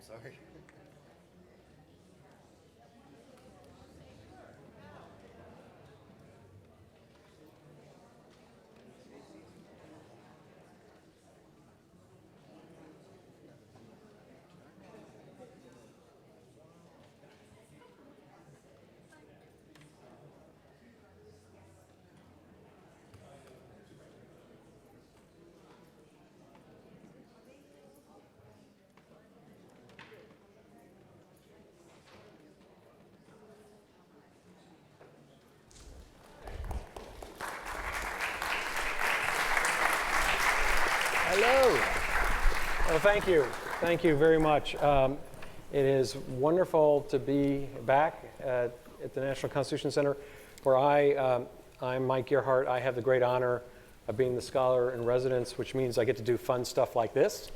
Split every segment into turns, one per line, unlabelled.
Sorry.
Hello. Well, thank you. Thank you very much. It is wonderful to be back at the National Constitution Center, where I'm Mike Gerhardt. I have the great honor of being the scholar in residence, which means I get to do fun stuff like this,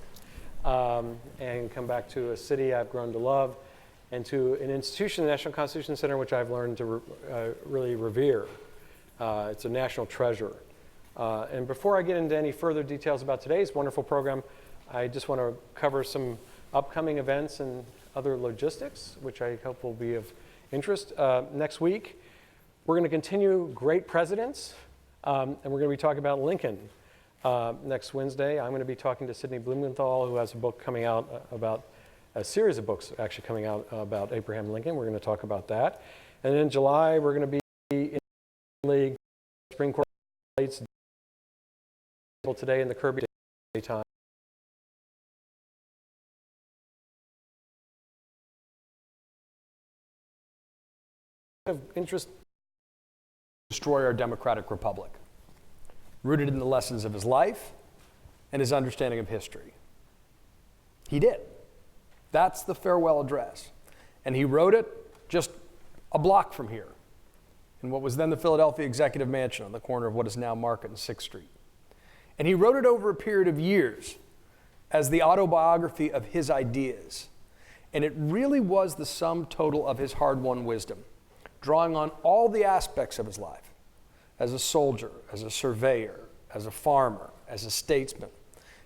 and come back to a city I've grown to love, and to an institution, the National Constitution Center, which I've learned to really revere. It's a national treasure. And before I get into any further details about today's wonderful program, I just want to cover some upcoming events and other logistics, which I hope will be of interest. Next week, we're going to continue Great Presidents, and we're going to be talking about Lincoln. Next Wednesday, I'm going to be talking to Sidney Blumenthal, who has a book coming out about, a series of books actually coming out about Abraham Lincoln. We're going to talk about that. And in July, we're going to be in the League, Supreme Court today in the Kirby time. Of interest.
Destroy our democratic republic, rooted in the lessons of his life and his understanding of history. He did. That's the farewell address. And he wrote it just a block from here, in what was then the Philadelphia Executive Mansion on the corner of what is now Market and 6th Street. And he wrote it over a period of years as the autobiography of his ideas. And it really was the sum total of his hard-won wisdom, drawing on all the aspects of his life, as a soldier, as a surveyor, as a farmer, as a statesman.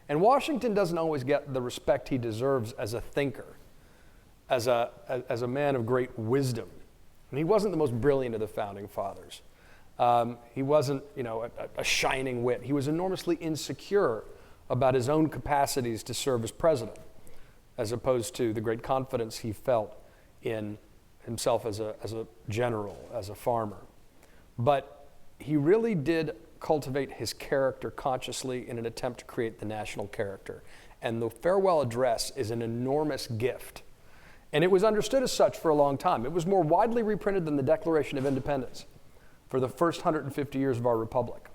And Washington doesn't always get the respect he deserves as a thinker, as a man of great wisdom. And he wasn't the most brilliant of the founding fathers. He wasn't, a shining wit. He was enormously insecure about his own capacities to serve as president, as opposed to the great confidence he felt in himself as a general, as a farmer. But he really did cultivate his character consciously in an attempt to create the national character. And the farewell address is an enormous gift. And it was understood as such for a long time. It was more widely reprinted than the Declaration of Independence for the first 150 years of our republic.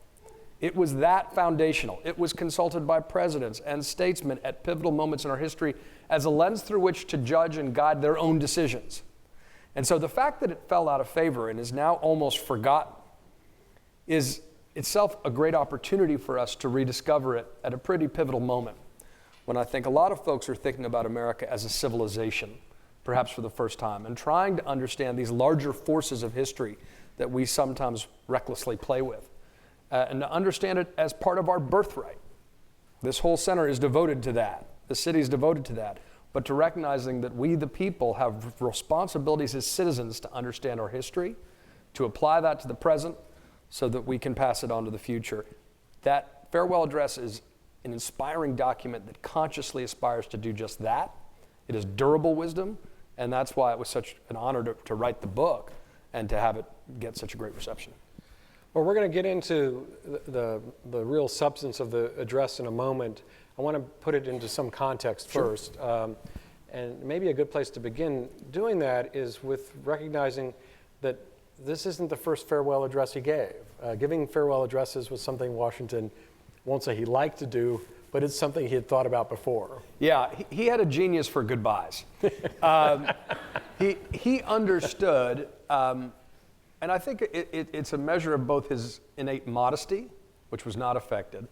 It was that foundational. It was consulted by presidents and statesmen at pivotal moments in our history as a lens through which to judge and guide their own decisions. And so the fact that it fell out of favor and is now almost forgotten is itself a great opportunity for us to rediscover it at a pretty pivotal moment, when I think a lot of folks are thinking about America as a civilization, perhaps for the first time, and trying to understand these larger forces of history that we sometimes recklessly play with, and to understand it as part of our birthright. This whole center is devoted to that. The city is devoted to that. But to recognizing that we, the people, have responsibilities as citizens to understand our history, to apply that to the present so that we can pass it on to the future. That farewell address is an inspiring document that consciously aspires to do just that. It is durable wisdom, and that's why it was such an honor to write the book and to have it get such a great reception.
Well, we're going to get into the real substance of the address in a moment. I want to put it into some context first. And maybe a good place to begin doing that is with recognizing that this isn't the first farewell address he gave. Giving farewell addresses was something Washington, won't say he liked to do, but it's something he had thought about before.
Yeah, he had a genius for goodbyes. He understood, and I think it's a measure of both his innate modesty, which was not affected,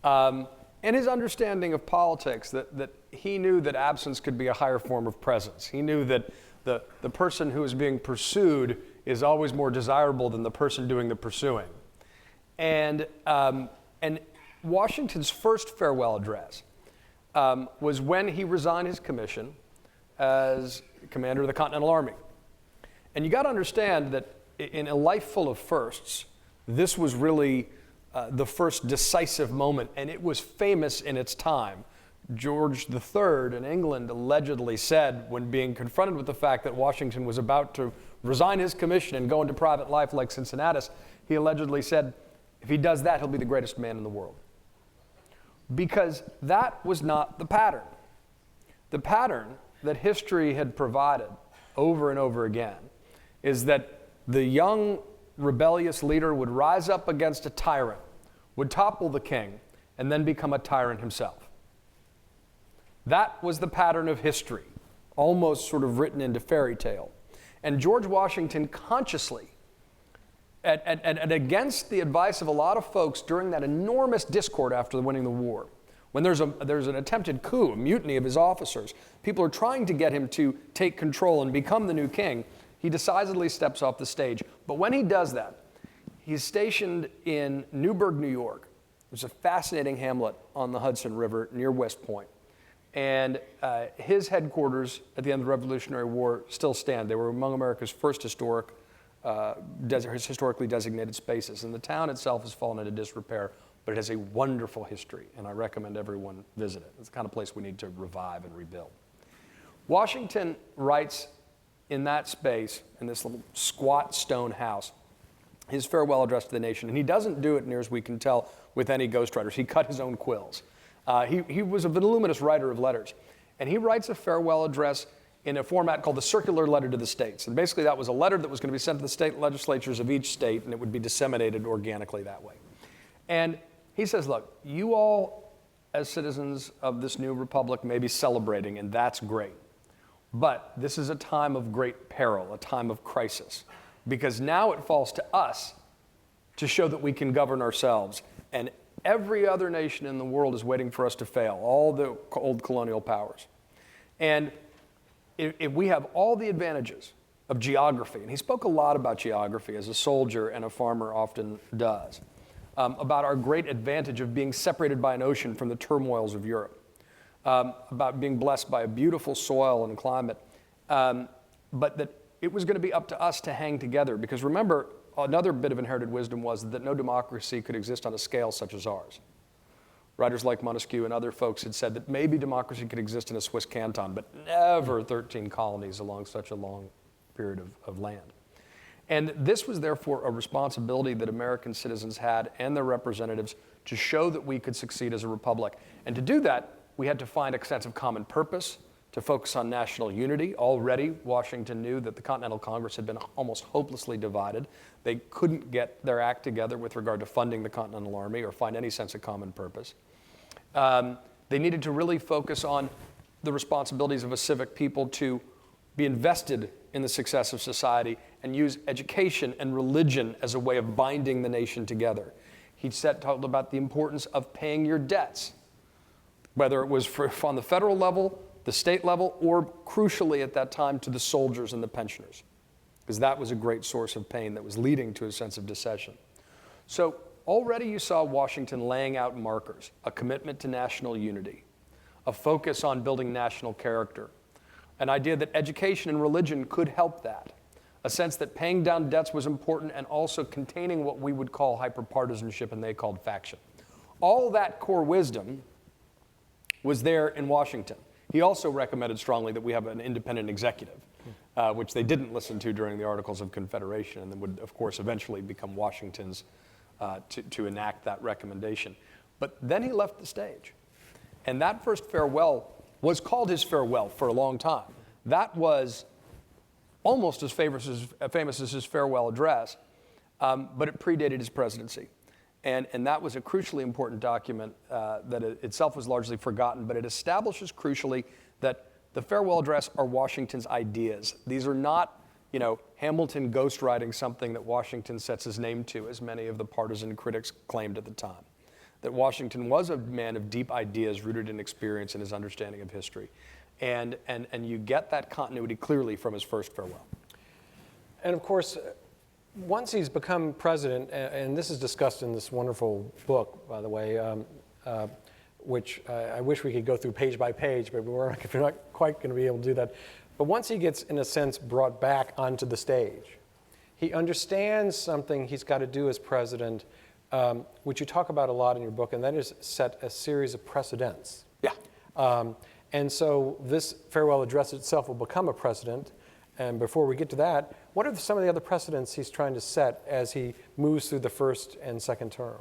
and his understanding of politics, that he knew that absence could be a higher form of presence. He knew that the person who is being pursued is always more desirable than the person doing the pursuing. And Washington's first farewell address was when he resigned his commission as commander of the Continental Army. And you got to understand that in a life full of firsts, this was really the first decisive moment, and it was famous in its time. George III in England allegedly said, when being confronted with the fact that Washington was about to resign his commission and go into private life like Cincinnatus, he allegedly said, if he does that, he'll be the greatest man in the world. Because that was not the pattern. The pattern that history had provided over and over again is that the young rebellious leader would rise up against a tyrant, would topple the king, and then become a tyrant himself. That was the pattern of history, almost sort of written into fairy tale. And George Washington consciously, and against the advice of a lot of folks during that enormous discord after winning the war, when there's an attempted coup, a mutiny of his officers, people are trying to get him to take control and become the new king, he decidedly steps off the stage. But when he does that, he's stationed in Newburgh, New York. It's a fascinating hamlet on the Hudson River near West Point. And his headquarters at the end of the Revolutionary War still stand. They were among America's first historically designated spaces. And the town itself has fallen into disrepair, but it has a wonderful history, and I recommend everyone visit it. It's the kind of place we need to revive and rebuild. Washington writes in that space, in this little squat stone house, his farewell address to the nation. And he doesn't do it, near as we can tell, with any ghostwriters. He cut his own quills. He was a voluminous writer of letters. And he writes a farewell address in a format called the Circular Letter to the States. And basically that was a letter that was going to be sent to the state legislatures of each state, and it would be disseminated organically that way. And he says, look, you all as citizens of this new republic may be celebrating, and that's great. But this is a time of great peril, a time of crisis, because now it falls to us to show that we can govern ourselves. And every other nation in the world is waiting for us to fail, all the old colonial powers. And if we have all the advantages of geography, and he spoke a lot about geography as a soldier and a farmer often does, about our great advantage of being separated by an ocean from the turmoils of Europe, about being blessed by a beautiful soil and climate, but that it was going to be up to us to hang together. Because remember, another bit of inherited wisdom was that no democracy could exist on a scale such as ours. Writers like Montesquieu and other folks had said that maybe democracy could exist in a Swiss canton, but never 13 colonies along such a long period of land. And this was therefore a responsibility that American citizens had and their representatives to show that we could succeed as a republic. And to do that, we had to find a sense of common purpose, to focus on national unity. Already, Washington knew that the Continental Congress had been almost hopelessly divided. They couldn't get their act together with regard to funding the Continental Army or find any sense of common purpose. They needed to really focus on the responsibilities of a civic people to be invested in the success of society and use education and religion as a way of binding the nation together. He talked about the importance of paying your debts, whether it was on the federal level, the state level, or crucially at that time to the soldiers and the pensioners, because that was a great source of pain that was leading to a sense of dissension. So already you saw Washington laying out markers, a commitment to national unity, a focus on building national character, an idea that education and religion could help that, a sense that paying down debts was important and also containing what we would call hyperpartisanship and they called faction. All that core wisdom was there in Washington. He also recommended strongly that we have an independent executive, which they didn't listen to during the Articles of Confederation and would, of course, eventually become Washington's to enact that recommendation. But then he left the stage. And that first farewell was called his farewell for a long time. That was almost as famous as his farewell address, but it predated his presidency. And that was a crucially important document that itself was largely forgotten, but it establishes crucially that the farewell address are Washington's ideas. These are not, Hamilton ghostwriting something that Washington sets his name to, as many of the partisan critics claimed at the time. That Washington was a man of deep ideas rooted in experience and his understanding of history. And you get that continuity clearly from his first farewell.
And of course, once he's become president, and this is discussed in this wonderful book, by the way, which I wish we could go through page by page, but we're not quite going to be able to do that. But once he gets, in a sense, brought back onto the stage, he understands something he's got to do as president, which you talk about a lot in your book, and that is set a series of precedents.
Yeah.
And so this farewell address itself will become a precedent. And before we get to that, what are some of the other precedents he's trying to set as he moves through the first and second term?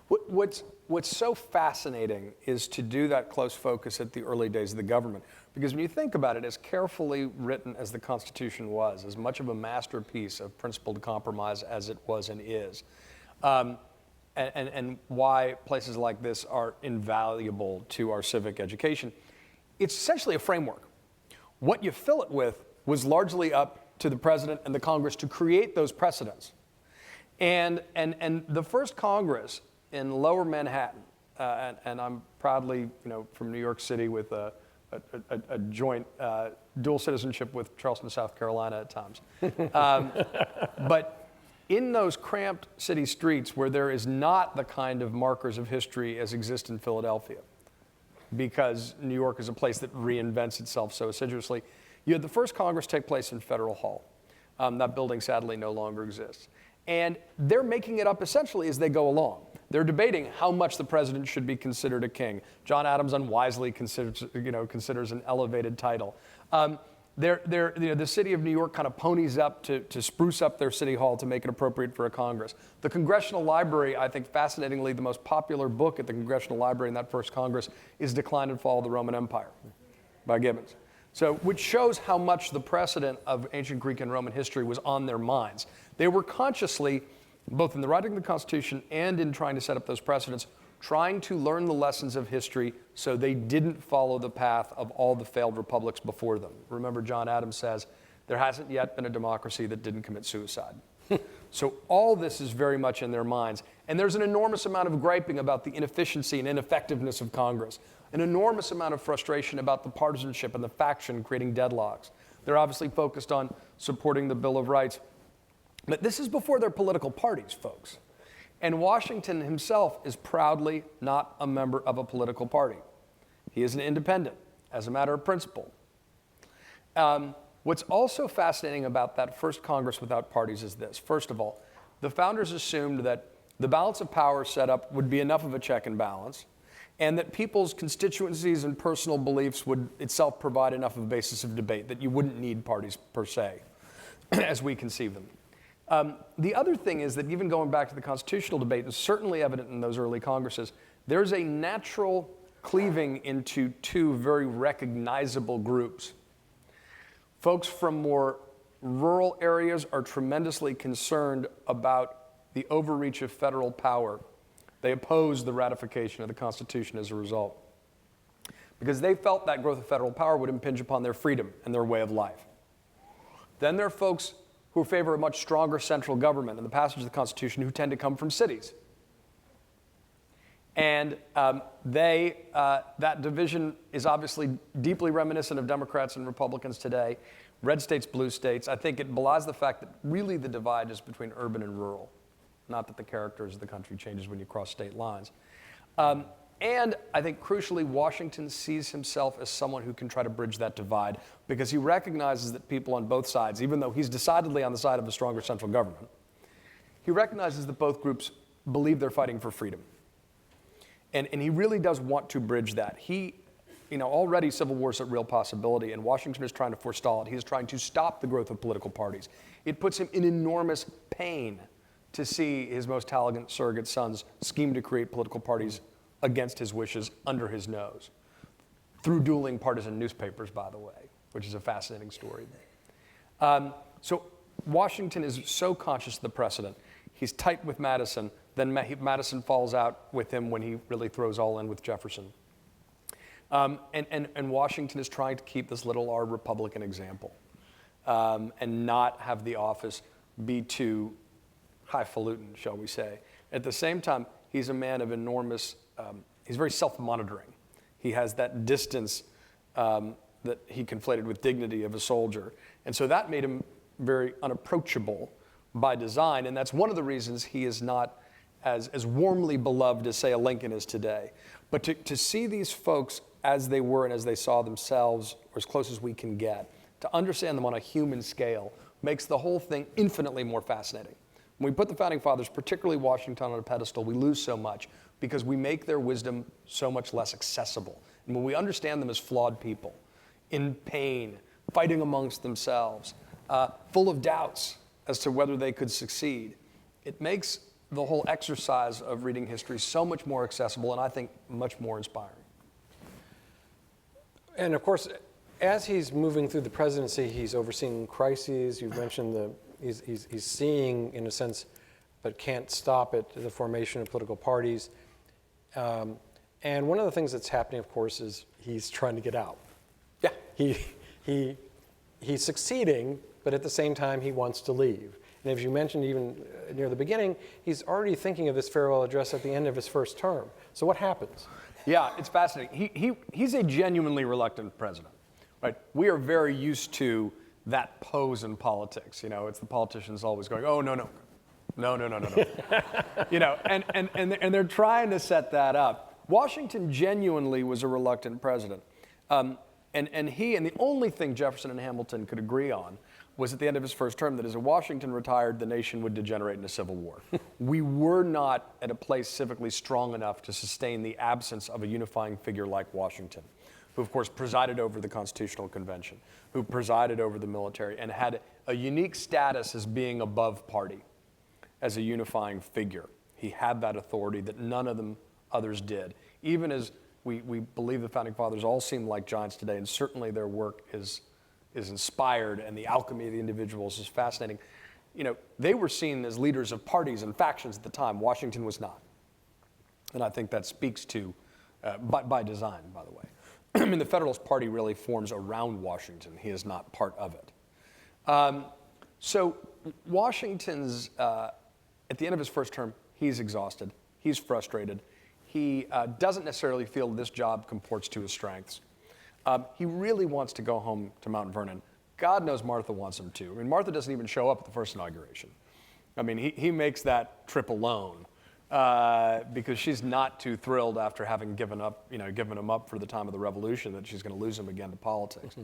What's so fascinating is to do that close focus at the early days of the government. Because when you think about it, as carefully written as the Constitution was, as much of a masterpiece of principled compromise as it was and is, and why places like this are invaluable to our civic education, it's essentially a framework. What you fill it with was largely up to the president and the Congress to create those precedents. And the first Congress in Lower Manhattan, and I'm proudly, from New York City with a joint dual citizenship with Charleston, South Carolina at times. But in those cramped city streets where there is not the kind of markers of history as exist in Philadelphia, because New York is a place that reinvents itself so assiduously, you had the first Congress take place in Federal Hall. That building sadly no longer exists. And they're making it up essentially as they go along. They're debating how much the president should be considered a king. John Adams unwisely considers an elevated title. The city of New York kind of ponies up to spruce up their city hall to make it appropriate for a Congress. The Congressional Library, I think fascinatingly, the most popular book at the Congressional Library in that first Congress is Decline and Fall of the Roman Empire by Gibbons. So, which shows how much the precedent of ancient Greek and Roman history was on their minds. They were consciously, both in the writing of the Constitution and in trying to set up those precedents, trying to learn the lessons of history so they didn't follow the path of all the failed republics before them. Remember, John Adams says, there hasn't yet been a democracy that didn't commit suicide. So all this is very much in their minds. And there's an enormous amount of griping about the inefficiency and ineffectiveness of Congress, an enormous amount of frustration about the partisanship and the faction creating deadlocks. They're obviously focused on supporting the Bill of Rights. But this is before their political parties, folks. And Washington himself is proudly not a member of a political party. He is an independent, as a matter of principle. What's also fascinating about that first Congress without parties is this. First of all, the founders assumed that the balance of power set up would be enough of a check and balance, and that people's constituencies and personal beliefs would itself provide enough of a basis of debate that you wouldn't need parties per se, as we conceive them. The other thing is that even going back to the constitutional debate, and certainly evident in those early Congresses, there's a natural cleaving into two very recognizable groups. Folks from more rural areas are tremendously concerned about the overreach of federal power. They oppose the ratification of the Constitution as a result, because they felt that growth of federal power would impinge upon their freedom and their way of life. Then there are folks who favor a much stronger central government and the passage of the Constitution who tend to come from cities. And that division is obviously deeply reminiscent of Democrats and Republicans today. Red states, blue states. I think it belies the fact that really the divide is between urban and rural, not that the characters of the country changes when you cross state lines. And I think crucially, Washington sees himself as someone who can try to bridge that divide, because he recognizes that people on both sides, even though he's decidedly on the side of a stronger central government, he recognizes that both groups believe they're fighting for freedom. And he really does want to bridge that. Already civil war is a real possibility, and Washington is trying to forestall it. He is trying to stop the growth of political parties. It puts him in enormous pain to see his most talented surrogate sons scheme to create political parties against his wishes under his nose, through dueling partisan newspapers, by the way, which is a fascinating story. So Washington is so conscious of the precedent. He's tight with Madison. Then Madison falls out with him when he really throws all in with Jefferson. And Washington is trying to keep this little r Republican example, and not have the office be too highfalutin, shall we say. At the same time, he's a man of enormous, he's very self-monitoring. He has that distance that he conflated with dignity of a soldier. And so that made him very unapproachable by design, and that's one of the reasons he is not as warmly beloved as, say, a Lincoln is today. But to see these folks as they were and as they saw themselves, or as close as we can get, to understand them on a human scale makes the whole thing infinitely more fascinating. When we put the Founding Fathers, particularly Washington, on a pedestal, we lose so much because we make their wisdom so much less accessible. And when we understand them as flawed people, in pain, fighting amongst themselves, full of doubts as to whether they could succeed, it makes the whole exercise of reading history so much more accessible and I think much more inspiring.
And of course, as he's moving through the presidency, he's overseeing crises. You've mentioned he's seeing, in a sense, but can't stop it, the formation of political parties. And one of the things that's happening, of course, is he's trying to get out.
Yeah.
He's succeeding, but at the same time, he wants to leave. And as you mentioned, even near the beginning, he's already thinking of this farewell address at the end of his first term. So what happens?
Yeah, it's fascinating. He's a genuinely reluctant president, right? We are very used to that pose in politics. You know, it's the politicians always going, oh, no. You know, and they're trying to set that up. Washington genuinely was a reluctant president. And the only thing Jefferson and Hamilton could agree on was at the end of his first term that as Washington retired, the nation would degenerate into civil war. We were not at a place civically strong enough to sustain the absence of a unifying figure like Washington, who of course presided over the Constitutional Convention, who presided over the military, and had a unique status as being above party, as a unifying figure. He had that authority that none of them others did. Even as we believe the Founding Fathers all seem like giants today, and certainly their work is inspired, and the alchemy of the individuals is fascinating. You know, they were seen as leaders of parties and factions at the time. Washington was not. And I think that speaks to, by design, by the way. I mean, the Federalist Party really forms around Washington. He is not part of it. So Washington's, at the end of his first term, he's exhausted. He's frustrated. He doesn't necessarily feel this job comports to his strengths. He really wants to go home to Mount Vernon. God knows Martha wants him to. I mean, Martha doesn't even show up at the first inauguration. I mean, he makes that trip alone because she's not too thrilled after having given him up for the time of the Revolution that she's going to lose him again to politics.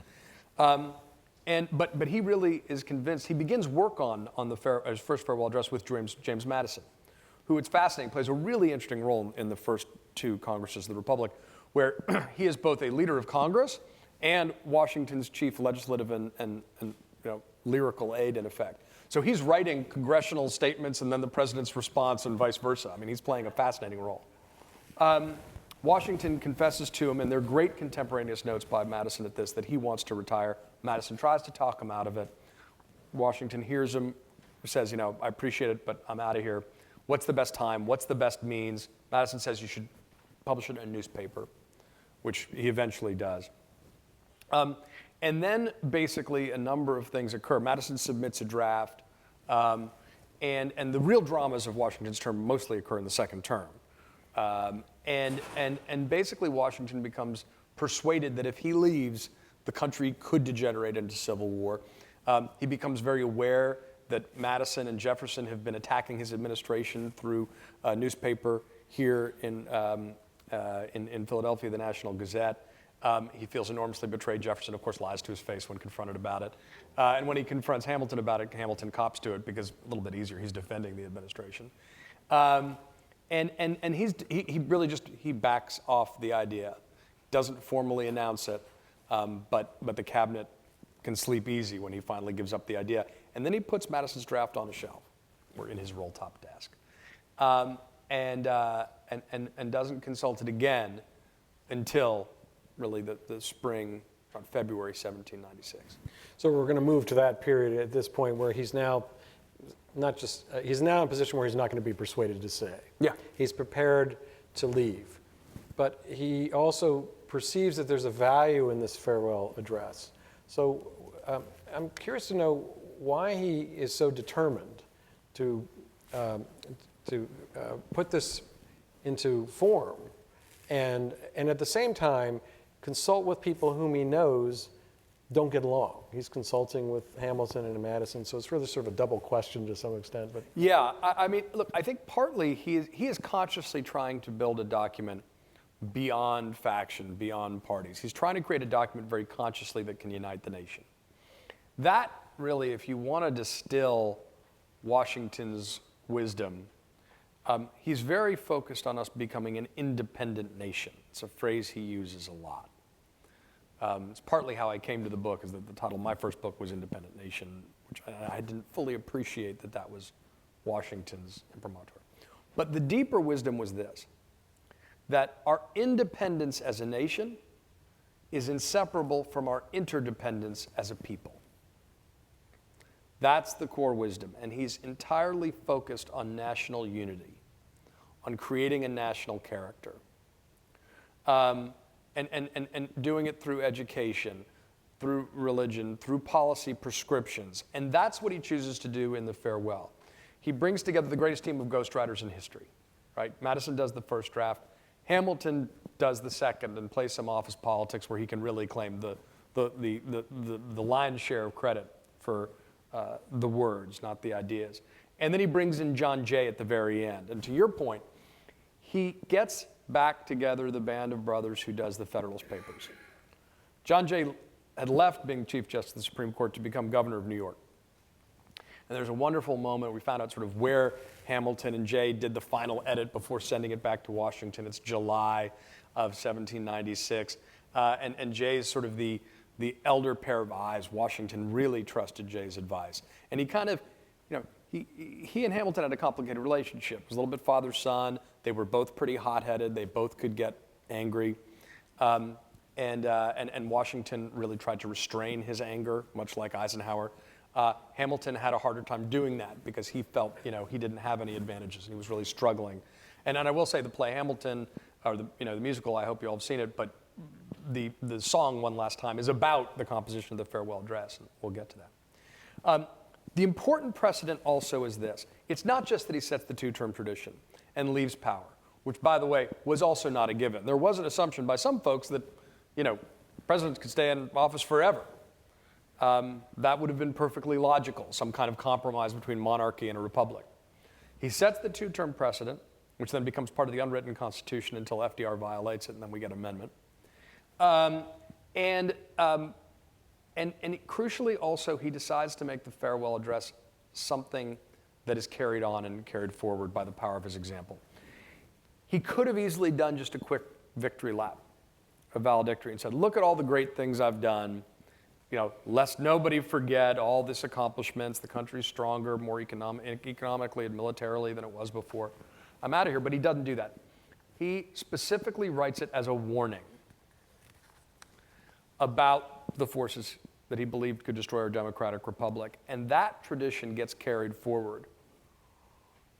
But he really is convinced. He begins work on his first farewell address with James Madison, who, it's fascinating, plays a really interesting role in the first two Congresses of the Republic, where he is both a leader of Congress and Washington's chief legislative and lyrical aide, in effect. So he's writing congressional statements and then the president's response and vice versa. I mean, he's playing a fascinating role. Washington confesses to him, and there are great contemporaneous notes by Madison at this, that he wants to retire. Madison tries to talk him out of it. Washington hears him, says, I appreciate it, but I'm out of here. What's the best time? What's the best means? Madison says you should publish it in a newspaper, which he eventually does. And then basically a number of things occur. Madison submits a draft, and the real dramas of Washington's term mostly occur in the second term. And basically Washington becomes persuaded that if he leaves, the country could degenerate into civil war. He becomes very aware that Madison and Jefferson have been attacking his administration through a newspaper here in Philadelphia, the National Gazette. He feels enormously betrayed. Jefferson, of course, lies to his face when confronted about it. And when he confronts Hamilton about it, Hamilton cops to it because a little bit easier, he's defending the administration. And he really just backs off the idea, doesn't formally announce it, but the cabinet can sleep easy when he finally gives up the idea. And then he puts Madison's draft on a shelf, or in his roll-top desk, and doesn't consult it again until really the spring, around February 1796.
So we're going to move to that period at this point where he's now he's now in a position where he's not going to be persuaded to stay.
Yeah.
He's prepared to leave. But he also perceives that there's a value in this farewell address. So I'm curious to know why he is so determined to put this into form and at the same time consult with people whom he knows don't get along. He's consulting with Hamilton and Madison, so it's really sort of a double question to some extent. But
Yeah, I mean, look, I think partly he is consciously trying to build a document beyond faction, beyond parties. He's trying to create a document very consciously that can unite the nation. That really, if you want to distill Washington's wisdom, he's very focused on us becoming an independent nation. It's a phrase he uses a lot. It's partly how I came to the book, is that the title of my first book was Independent Nation, which I didn't fully appreciate that was Washington's imprimatur. But the deeper wisdom was this, that our independence as a nation is inseparable from our interdependence as a people. That's the core wisdom, and he's entirely focused on national unity, on creating a national character, and doing it through education, through religion, through policy prescriptions, and that's what he chooses to do in the farewell. He brings together the greatest team of ghostwriters in history, right? Madison does the first draft, Hamilton does the second and plays some office politics where he can really claim the lion's share of credit for the words, not the ideas. And then he brings in John Jay at the very end. And to your point, he gets back together the band of brothers who does the Federalist Papers. John Jay had left being Chief Justice of the Supreme Court to become governor of New York. And there's a wonderful moment we found out sort of where Hamilton and Jay did the final edit before sending it back to Washington. It's July of 1796. And Jay's sort of the elder pair of eyes. Washington really trusted Jay's advice. And he kind of, he and Hamilton had a complicated relationship. It was a little bit father-son. They were both pretty hot-headed. They both could get angry. And Washington really tried to restrain his anger, much like Eisenhower. Hamilton had a harder time doing that because he felt, he didn't have any advantages and he was really struggling. And I will say the play Hamilton, or the musical, I hope you all have seen it, but the song One Last Time is about the composition of the farewell address, and we'll get to that. The important precedent also is this. It's not just that he sets the two-term tradition and leaves power, which, by the way, was also not a given. There was an assumption by some folks that, presidents could stay in office forever. That would have been perfectly logical, some kind of compromise between monarchy and a republic. He sets the two-term precedent, which then becomes part of the unwritten Constitution until FDR violates it, and then we get amendment. And crucially also, he decides to make the farewell address something that is carried on and carried forward by the power of his example. He could have easily done just a quick victory lap, a valedictory, and said, look at all the great things I've done, lest nobody forget all these accomplishments, the country's stronger, more economically and militarily than it was before. I'm out of here, but he doesn't do that. He specifically writes it as a warning about the forces that he believed could destroy our democratic republic. And that tradition gets carried forward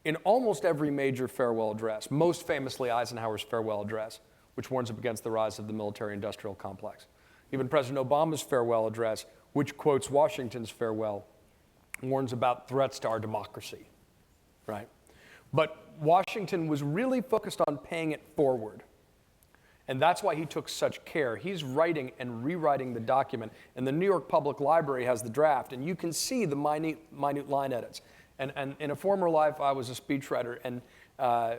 in almost every major farewell address, most famously Eisenhower's farewell address, which warns up against the rise of the military-industrial complex. Even President Obama's farewell address, which quotes Washington's farewell, warns about threats to our democracy, right? But Washington was really focused on paying it forward. And that's why he took such care. He's writing and rewriting the document, and the New York Public Library has the draft, and you can see the minute line edits. And in a former life, I was a speechwriter and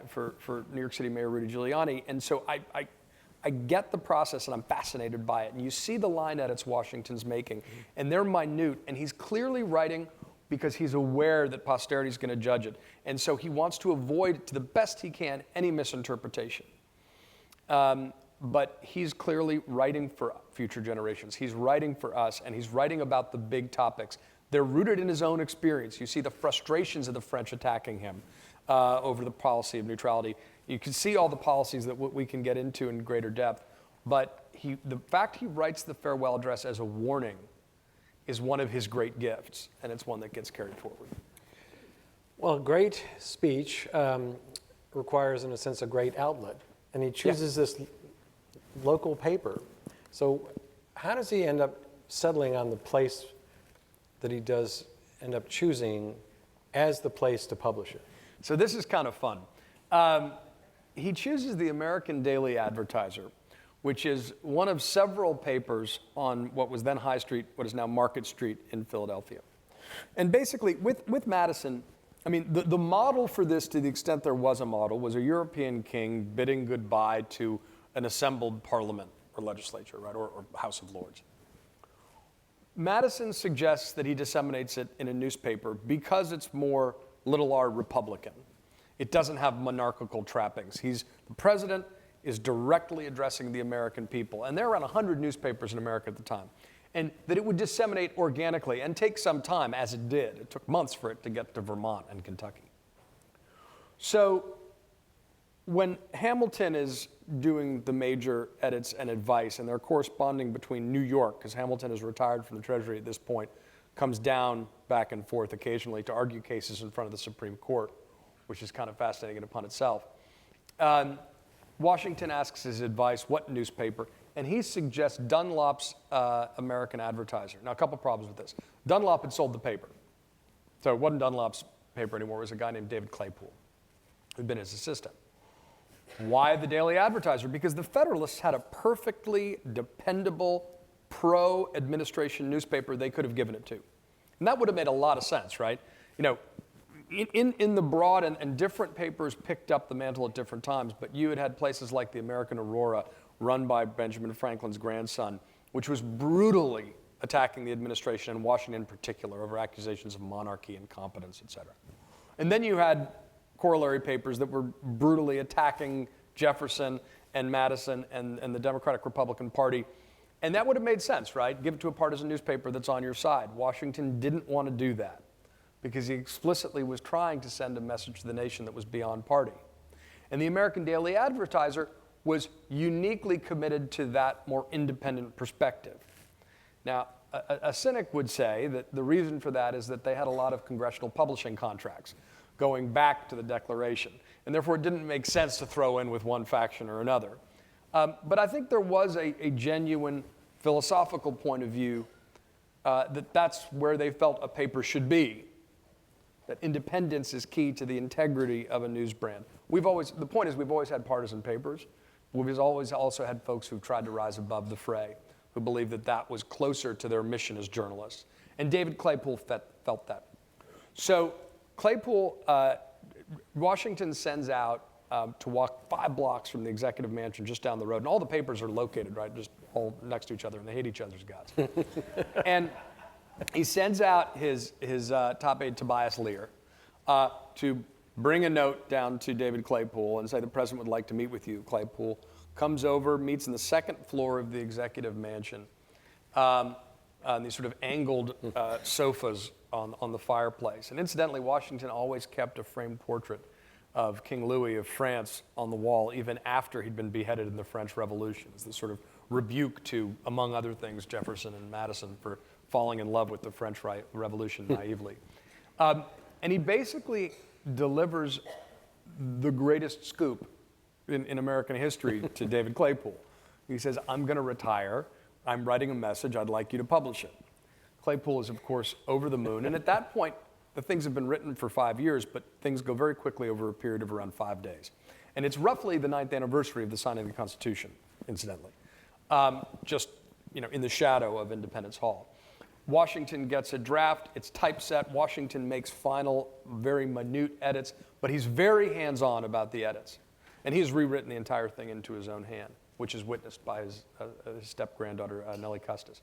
for New York City Mayor Rudy Giuliani, and so I get the process and I'm fascinated by it. And you see the line edits Washington's making, and they're minute, and he's clearly writing because he's aware that posterity is going to judge it. And so he wants to avoid, to the best he can, any misinterpretation. But he's clearly writing for future generations. He's writing for us, and he's writing about the big topics. They're rooted in his own experience. You see the frustrations of the French attacking him over the policy of neutrality. You can see all the policies that we can get into in greater depth. But the fact he writes the farewell address as a warning is one of his great gifts, and it's one that gets carried forward.
Well, a great speech requires, in a sense, a great outlet. And he chooses this local paper. So how does he end up settling on the place that he does end up choosing as the place to publish it?
So this is kind of fun. He chooses the American Daily Advertiser, which is one of several papers on what was then High Street, what is now Market Street in Philadelphia. And basically, with Madison, I mean, the model for this, to the extent there was a model, was a European king bidding goodbye to an assembled parliament or legislature, right, or House of Lords. Madison suggests that he disseminates it in a newspaper because it's more little r Republican. It doesn't have monarchical trappings. The president is directly addressing the American people. And there are around 100 newspapers in America at the time. And that it would disseminate organically and take some time, as it did. It took months for it to get to Vermont and Kentucky. So when Hamilton is doing the major edits and advice, and they're corresponding between New York, because Hamilton is retired from the Treasury at this point, comes down back and forth occasionally to argue cases in front of the Supreme Court, which is kind of fascinating upon itself. Washington asks his advice, what newspaper, and he suggests Dunlop's American Advertiser. Now, a couple problems with this. Dunlop had sold the paper. So it wasn't Dunlop's paper anymore. It was a guy named David Claypool, who'd been his assistant. Why the Daily Advertiser? Because the Federalists had a perfectly dependable, pro-administration newspaper they could have given it to. And that would have made a lot of sense, right? You know, in the broad, and different papers picked up the mantle at different times, but you had places like the American Aurora, run by Benjamin Franklin's grandson, which was brutally attacking the administration and Washington in particular over accusations of monarchy, incompetence, et cetera. And then you had corollary papers that were brutally attacking Jefferson and Madison and the Democratic Republican Party. And that would have made sense, right? Give it to a partisan newspaper that's on your side. Washington didn't want to do that because he explicitly was trying to send a message to the nation that was beyond party. And the American Daily Advertiser was uniquely committed to that more independent perspective. Now, a cynic would say that the reason for that is that they had a lot of congressional publishing contracts going back to the Declaration, and therefore it didn't make sense to throw in with one faction or another. But I think there was a genuine philosophical point of view that that's where they felt a paper should be, that independence is key to the integrity of a news brand. The point is we've always had partisan papers. We've always also had folks who've tried to rise above the fray, who believed that that was closer to their mission as journalists. And David Claypool felt that. So Claypool, Washington sends out to walk 5 blocks from the executive mansion just down the road. And all the papers are located, right, just all next to each other, and they hate each other's guts. And he sends out his top aide, Tobias Lear, to bring a note down to David Claypool and say the president would like to meet with you. Claypool comes over, meets in the 2nd floor of the executive mansion, on these sort of angled sofas on the fireplace. And incidentally, Washington always kept a framed portrait of King Louis of France on the wall, even after he'd been beheaded in the French Revolution, as this sort of rebuke to, among other things, Jefferson and Madison for falling in love with the French Revolution naively. And he basically delivers the greatest scoop in American history to David Claypool. He says, I'm going to retire. I'm writing a message. I'd like you to publish it. Claypool is, of course, over the moon. And at that point, the things have been written for 5 years, but things go very quickly over a period of around 5 days. And it's roughly the 9th anniversary of the signing of the Constitution, incidentally, just in the shadow of Independence Hall. Washington gets a draft. It's typeset. Washington makes final, very minute edits, but he's very hands-on about the edits. And he's rewritten the entire thing into his own hand, which is witnessed by his step-granddaughter, Nellie Custis.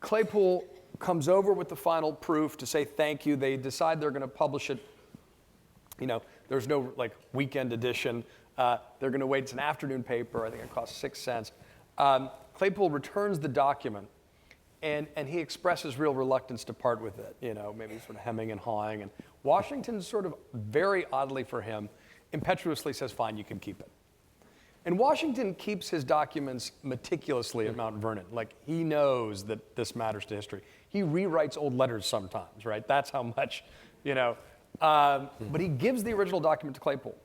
Claypool comes over with the final proof to say thank you. They decide they're going to publish it. There's no weekend edition. They're going to wait. It's an afternoon paper. I think it costs 6 cents. Claypool returns the document, and he expresses real reluctance to part with it. Maybe sort of hemming and hawing. And Washington, sort of very oddly for him, impetuously says, fine, you can keep it. And Washington keeps his documents meticulously at Mount Vernon. He knows that this matters to history. He rewrites old letters sometimes, right? That's how much, But he gives the original document to Claypool,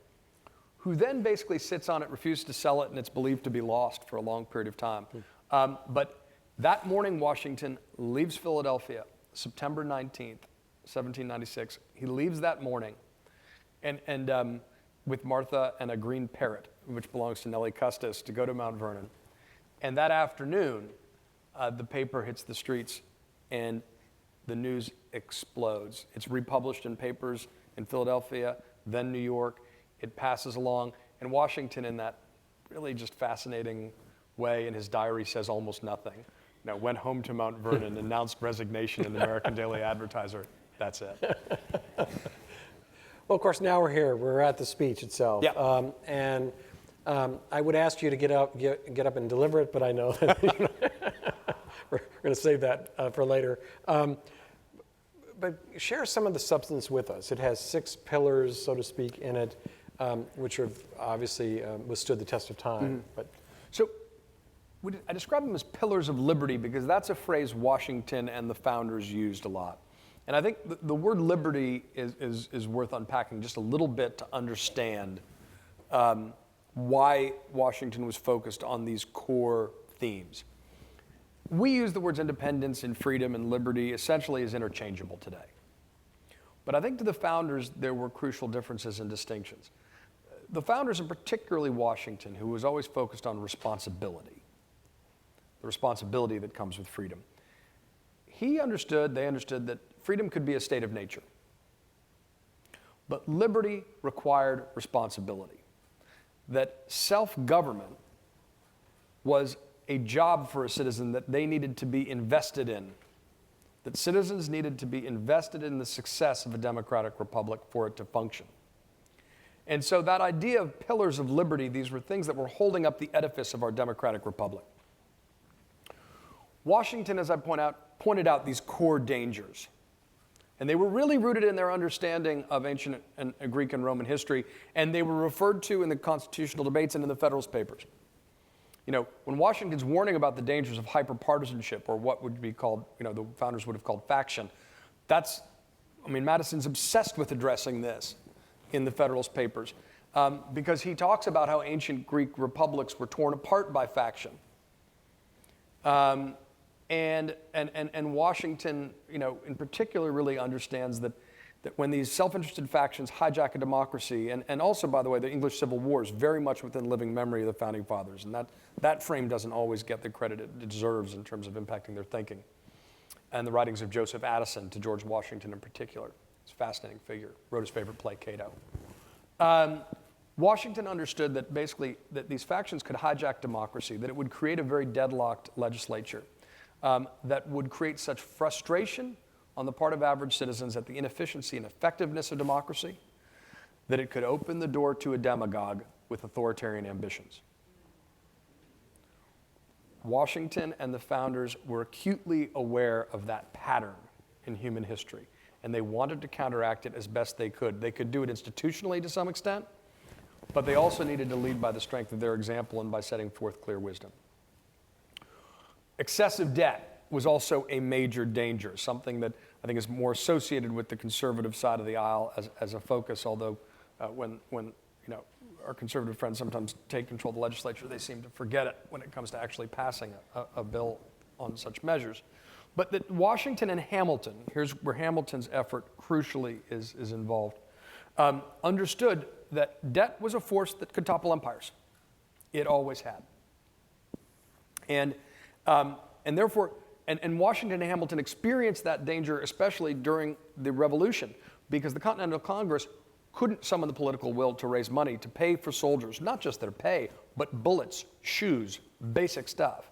who then basically sits on it, refuses to sell it, and it's believed to be lost for a long period of time. But that morning, Washington leaves Philadelphia, September 19th, 1796. He leaves that morning, and with Martha and a green parrot, which belongs to Nellie Custis, to go to Mount Vernon. And that afternoon, the paper hits the streets and the news explodes. It's republished in papers in Philadelphia, then New York. It passes along. And Washington, in that really just fascinating way, in his diary says almost nothing. Went home to Mount Vernon, announced resignation in the American Daily Advertiser. That's it.
Well, of course, now we're here. We're at the speech itself.
Yeah.
I would ask you to get up and deliver it, but I know that we're going to save that for later. But share some of the substance with us. It has 6 pillars, so to speak, in it, which have obviously withstood the test of time. But
So I describe them as pillars of liberty because that's a phrase Washington and the founders used a lot. And I think the word liberty is worth unpacking just a little bit to understand why Washington was focused on these core themes. We use the words independence and freedom and liberty essentially as interchangeable today. But I think to the founders, there were crucial differences and distinctions. The founders, and particularly Washington, who was always focused on responsibility, the responsibility that comes with freedom. They understood that freedom could be a state of nature. But liberty required responsibility. That self-government was a job for a citizen that they needed to be invested in. That citizens needed to be invested in the success of a democratic republic for it to function. And so that idea of pillars of liberty, these were things that were holding up the edifice of our democratic republic. Washington, as I pointed out these core dangers. And they were really rooted in their understanding of ancient and Greek and Roman history, and they were referred to in the constitutional debates and in the Federalist Papers. When Washington's warning about the dangers of hyperpartisanship, or what would be called, the founders would have called faction, Madison's obsessed with addressing this in the Federalist Papers, because he talks about how ancient Greek republics were torn apart by faction. And Washington, in particular, really understands that when these self-interested factions hijack a democracy, and also, by the way, the English Civil War is very much within living memory of the Founding Fathers, and that frame doesn't always get the credit it deserves in terms of impacting their thinking. And the writings of Joseph Addison to George Washington in particular. It's a fascinating figure. Wrote his favorite play, Cato. Washington understood that basically that these factions could hijack democracy, that it would create a very deadlocked legislature. That would create such frustration on the part of average citizens at the inefficiency and effectiveness of democracy that it could open the door to a demagogue with authoritarian ambitions. Washington and the founders were acutely aware of that pattern in human history, and they wanted to counteract it as best they could. They could do it institutionally to some extent, but they also needed to lead by the strength of their example and by setting forth clear wisdom. Excessive debt was also a major danger, something that I think is more associated with the conservative side of the aisle as a focus, although when our conservative friends sometimes take control of the legislature, they seem to forget it when it comes to actually passing a bill on such measures. But that Washington and Hamilton, here's where Hamilton's effort crucially is involved, understood that debt was a force that could topple empires. It always had. And therefore, Washington and Hamilton experienced that danger, especially during the Revolution, because the Continental Congress couldn't summon the political will to raise money to pay for soldiers, not just their pay, but bullets, shoes, basic stuff.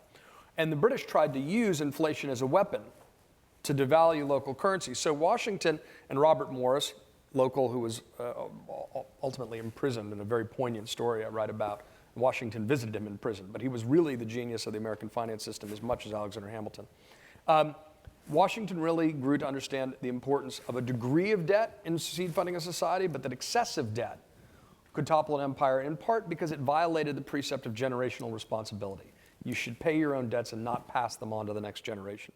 And the British tried to use inflation as a weapon to devalue local currency. So Washington and Robert Morris, local who was ultimately imprisoned in a very poignant story I write about, Washington visited him in prison, but he was really the genius of the American finance system as much as Alexander Hamilton. Washington really grew to understand the importance of a degree of debt in seed funding a society, but that excessive debt could topple an empire, in part because it violated the precept of generational responsibility. You should pay your own debts and not pass them on to the next generation.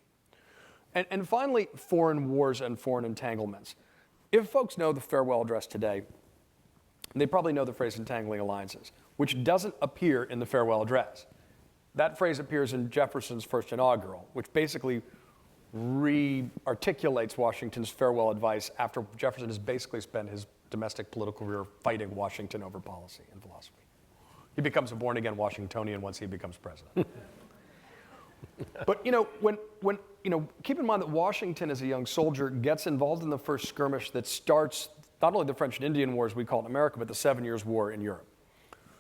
And finally, foreign wars and foreign entanglements. If folks know the farewell address today, they probably know the phrase entangling alliances, which doesn't appear in the farewell address. That phrase appears in Jefferson's first inaugural, which basically re-articulates Washington's farewell advice after Jefferson has basically spent his domestic political career fighting Washington over policy and philosophy. He becomes a born-again Washingtonian once he becomes president. But keep in mind that Washington, as a young soldier, gets involved in the first skirmish that starts not only the French and Indian Wars we call it in America, but the 7 Years' War in Europe.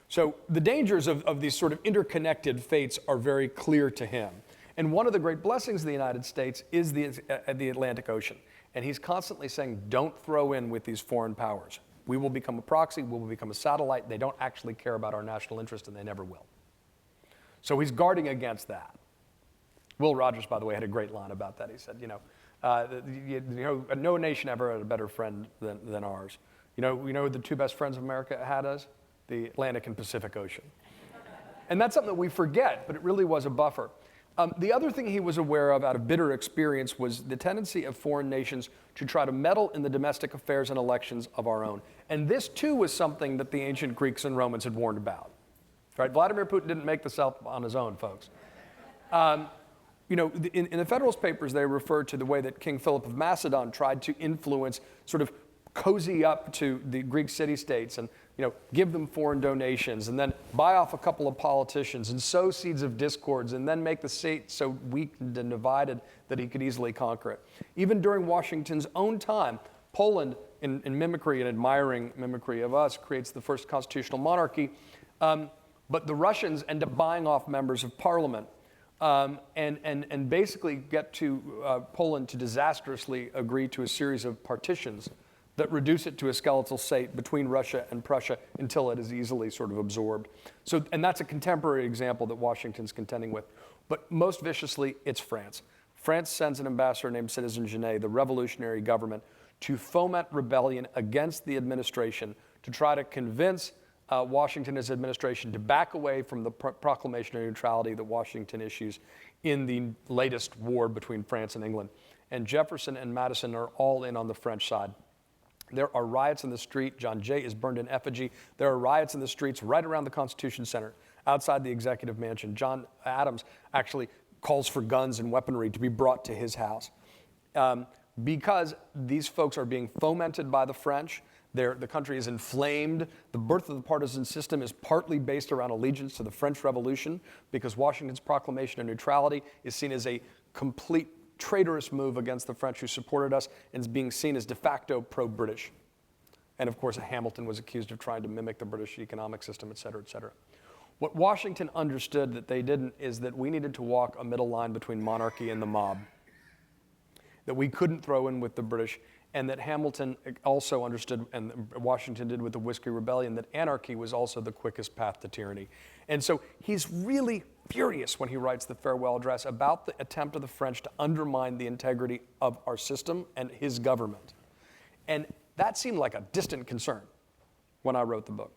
So the dangers of these sort of interconnected fates are very clear to him. And one of the great blessings of the United States is the Atlantic Ocean. And he's constantly saying, don't throw in with these foreign powers. We will become a proxy, we will become a satellite. They don't actually care about our national interest, and they never will. So he's guarding against that. Will Rogers, by the way, had a great line about that. He said, no nation ever had a better friend than ours. You know the two best friends of America had us? The Atlantic and Pacific Ocean. And that's something that we forget, but it really was a buffer. The other thing he was aware of out of bitter experience was the tendency of foreign nations to try to meddle in the domestic affairs and elections of our own. And this, too, was something that the ancient Greeks and Romans had warned about. Right? Vladimir Putin didn't make this up on his own, folks. In the Federalist Papers, they refer to the way that King Philip of Macedon tried to influence, sort of cozy up to the Greek city-states and give them foreign donations and then buy off a couple of politicians and sow seeds of discords and then make the state so weakened and divided that he could easily conquer it. Even during Washington's own time, Poland, in mimicry and admiring mimicry of us, creates the first constitutional monarchy. But the Russians end up buying off members of parliament and basically get to Poland to disastrously agree to a series of partitions that reduce it to a skeletal state between Russia and Prussia until it is easily sort of absorbed. So, and that's a contemporary example that Washington's contending with. But most viciously, it's France. France sends an ambassador named Citizen Genet, the revolutionary government, to foment rebellion against the administration to try to convince Washington and his administration to back away from the proclamation of neutrality that Washington issues in the latest war between France and England. And Jefferson and Madison are all in on the French side. There are riots in the street. John Jay is burned in effigy. There are riots in the streets right around the Constitution Center, outside the Executive Mansion. John Adams actually calls for guns and weaponry to be brought to his house. Because these folks are being fomented by the French, the country is inflamed. The birth of the partisan system is partly based around allegiance to the French Revolution, because Washington's proclamation of neutrality is seen as a complete traitorous move against the French who supported us and is being seen as de facto pro-British. And of course, Hamilton was accused of trying to mimic the British economic system, et cetera, et cetera. What Washington understood that they didn't is that we needed to walk a middle line between monarchy and the mob, that we couldn't throw in with the British, and that Hamilton also understood, and Washington did with the Whiskey Rebellion, that anarchy was also the quickest path to tyranny. And so he's really furious when he writes the farewell address about the attempt of the French to undermine the integrity of our system and his government. And that seemed like a distant concern when I wrote the book.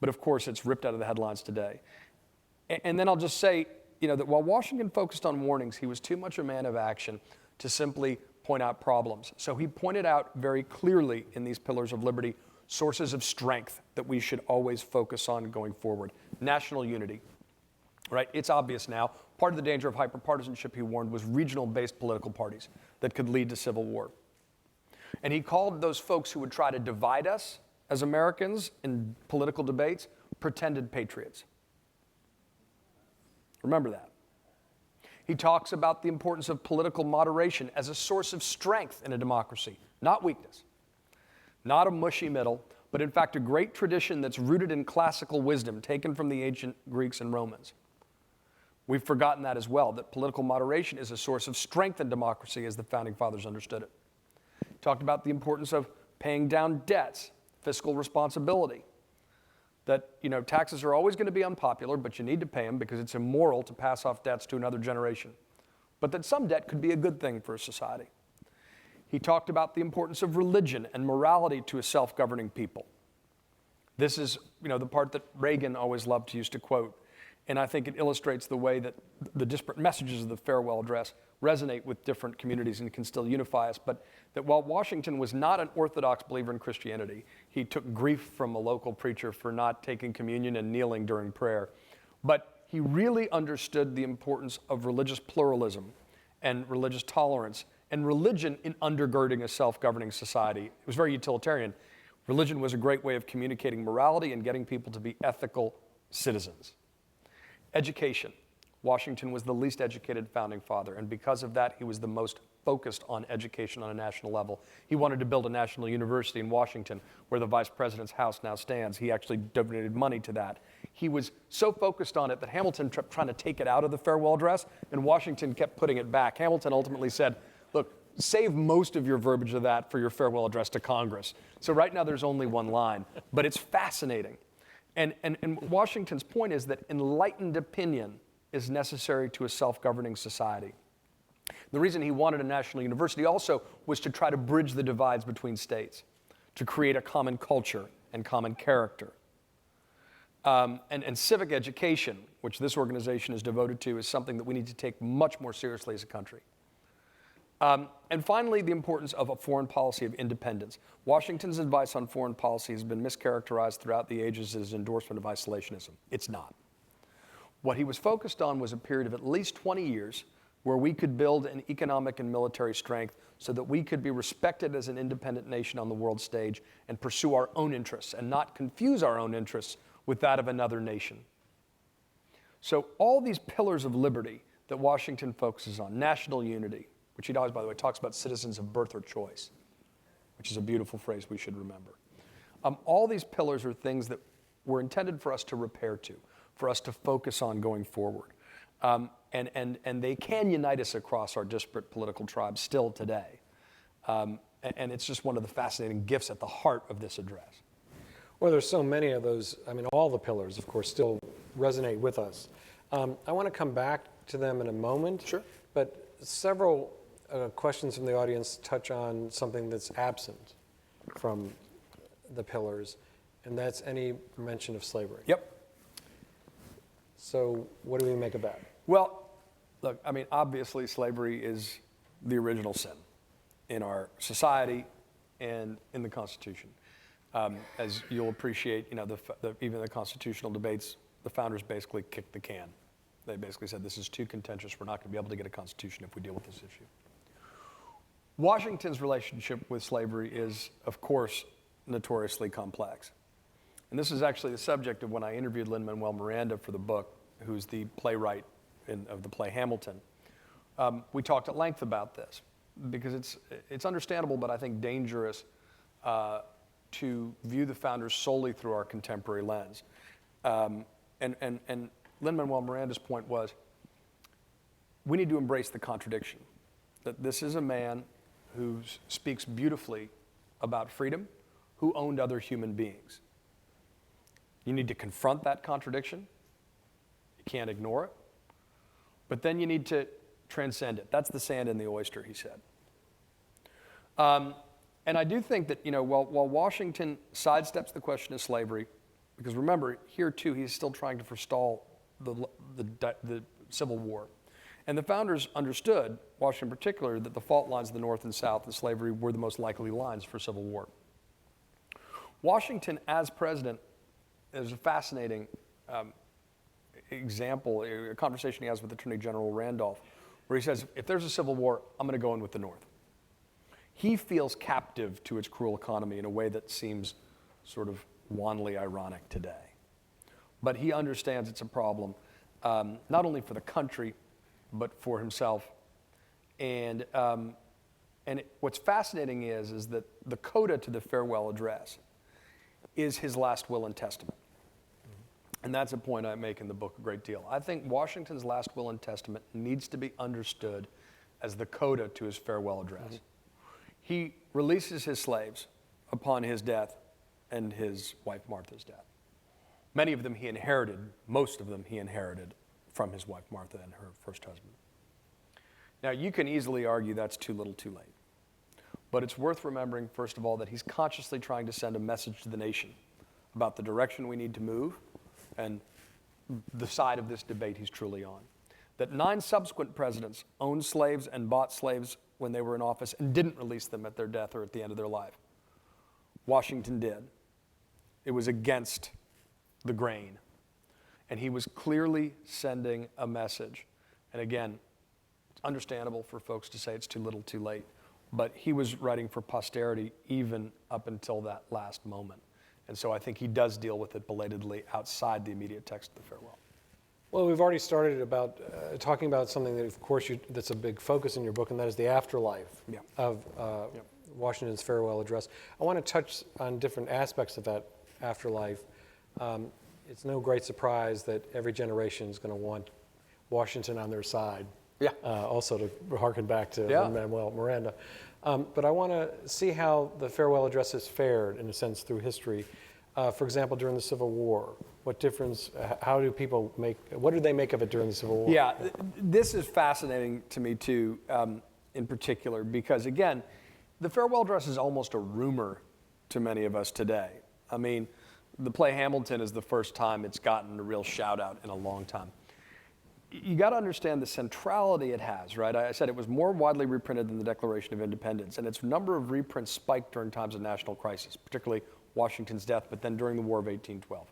But of course, it's ripped out of the headlines today. And then I'll just say, that while Washington focused on warnings, he was too much a man of action to simply point out problems. So he pointed out very clearly in these Pillars of Liberty sources of strength that we should always focus on going forward. National unity, right? It's obvious now. Part of the danger of hyperpartisanship, he warned, was regional-based political parties that could lead to civil war. And he called those folks who would try to divide us as Americans in political debates pretended patriots. Remember that. He talks about the importance of political moderation as a source of strength in a democracy, not weakness. Not a mushy middle, but in fact a great tradition that's rooted in classical wisdom taken from the ancient Greeks and Romans. We've forgotten that as well, that political moderation is a source of strength in democracy as the Founding Fathers understood it. He talked about the importance of paying down debts, fiscal responsibility. That, taxes are always going to be unpopular, but you need to pay them because it's immoral to pass off debts to another generation. But that some debt could be a good thing for a society. He talked about the importance of religion and morality to a self-governing people. This is, the part that Reagan always loved to use to quote. And I think it illustrates the way that the disparate messages of the farewell address resonate with different communities and can still unify us. But that while Washington was not an orthodox believer in Christianity, he took grief from a local preacher for not taking communion and kneeling during prayer. But he really understood the importance of religious pluralism and religious tolerance and religion in undergirding a self-governing society. It was very utilitarian. Religion was a great way of communicating morality and getting people to be ethical citizens. Education. Washington was the least educated founding father, and because of that, he was the most focused on education on a national level. He wanted to build a national university in Washington, where the vice president's house now stands. He actually donated money to that. He was so focused on it that Hamilton kept trying to take it out of the farewell address, and Washington kept putting it back. Hamilton ultimately said, look, save most of your verbiage of that for your farewell address to Congress. So right now there's only one line, but it's fascinating. And Washington's point is that enlightened opinion is necessary to a self-governing society. The reason he wanted a national university also was to try to bridge the divides between states, to create a common culture and common character. And civic education, which this organization is devoted to, is something that we need to take much more seriously as a country. And finally, the importance of a foreign policy of independence. Washington's advice on foreign policy has been mischaracterized throughout the ages as endorsement of isolationism. It's not. What he was focused on was a period of at least 20 years where we could build an economic and military strength so that we could be respected as an independent nation on the world stage and pursue our own interests and not confuse our own interests with that of another nation. So all these pillars of liberty that Washington focuses on, national unity, which he always, by the way, talks about citizens of birth or choice, which is a beautiful phrase we should remember. All these pillars are things that were intended for us to repair to, for us to focus on going forward. And they can unite us across our disparate political tribes still today. And it's just one of the fascinating gifts at the heart of this address.
Well, there's so many of those. I mean, all the pillars, of course, still resonate with us. I want to come back to them in a moment.
Sure.
But several questions from the audience touch on something that's absent from the pillars, and that's any mention of slavery.
Yep.
So what do we make of that?
Well, look, I mean, obviously slavery is the original sin in our society and in the Constitution. As you'll appreciate, you know, even the constitutional debates, the founders basically kicked the can. They basically said, this is too contentious, we're not going to be able to get a constitution if we deal with this issue. Washington's relationship with slavery is, of course, notoriously complex. And this is actually the subject of when I interviewed Lin-Manuel Miranda for the book, who's the playwright of the play Hamilton. We talked at length about this because it's understandable, but I think dangerous to view the founders solely through our contemporary lens. And Lin-Manuel Miranda's point was, we need to embrace the contradiction, that this is a man who speaks beautifully about freedom, who owned other human beings. You need to confront that contradiction. You can't ignore it. But then you need to transcend it. That's the sand in the oyster, he said. And I do think that, you know, while Washington sidesteps the question of slavery, because remember, here too, he's still trying to forestall the Civil War. And the founders understood, Washington in particular, that the fault lines of the North and South and slavery were the most likely lines for civil war. Washington, as president, there's a fascinating example, a conversation he has with Attorney General Randolph, where he says, if there's a civil war, I'm going to go in with the North. He feels captive to its cruel economy in a way that seems sort of wanly ironic today. But he understands it's a problem, not only for the country, but for himself. And what's fascinating is that the coda to the farewell address is his last will and testament. And that's a point I make in the book a great deal. I think Washington's last will and testament needs to be understood as the coda to his farewell address. Mm-hmm. He releases his slaves upon his death and his wife Martha's death. Many of them he inherited, most of them he inherited from his wife Martha and her first husband. Now, you can easily argue that's too little too late. But it's worth remembering, first of all, that he's consciously trying to send a message to the nation about the direction we need to move and the side of this debate he's truly on. That 9 subsequent presidents owned slaves and bought slaves when they were in office and didn't release them at their death or at the end of their life. Washington did. It was against the grain. And he was clearly sending a message. And again, it's understandable for folks to say it's too little too late, but he was writing for posterity even up until that last moment. And so I think he does deal with it belatedly outside the immediate text of the farewell.
Well, we've already started about talking about something that, of course, that's a big focus in your book, and that is the afterlife of Washington's farewell address. I want to touch on different aspects of that afterlife. It's no great surprise that every generation is going to want Washington on their side. Also to harken back to Manuel Miranda. But I want to see how the farewell address has fared, in a sense, through history. For example, during the Civil War, what difference, what did they make of it during the Civil War?
Yeah, this is fascinating to me too, in particular, because again, the farewell address is almost a rumor to many of us today. I mean, the play Hamilton is the first time it's gotten a real shout out in a long time. You got to understand the centrality it has, right? I said it was more widely reprinted than the Declaration of Independence, and its number of reprints spiked during times of national crisis, particularly Washington's death, but then during the War of 1812.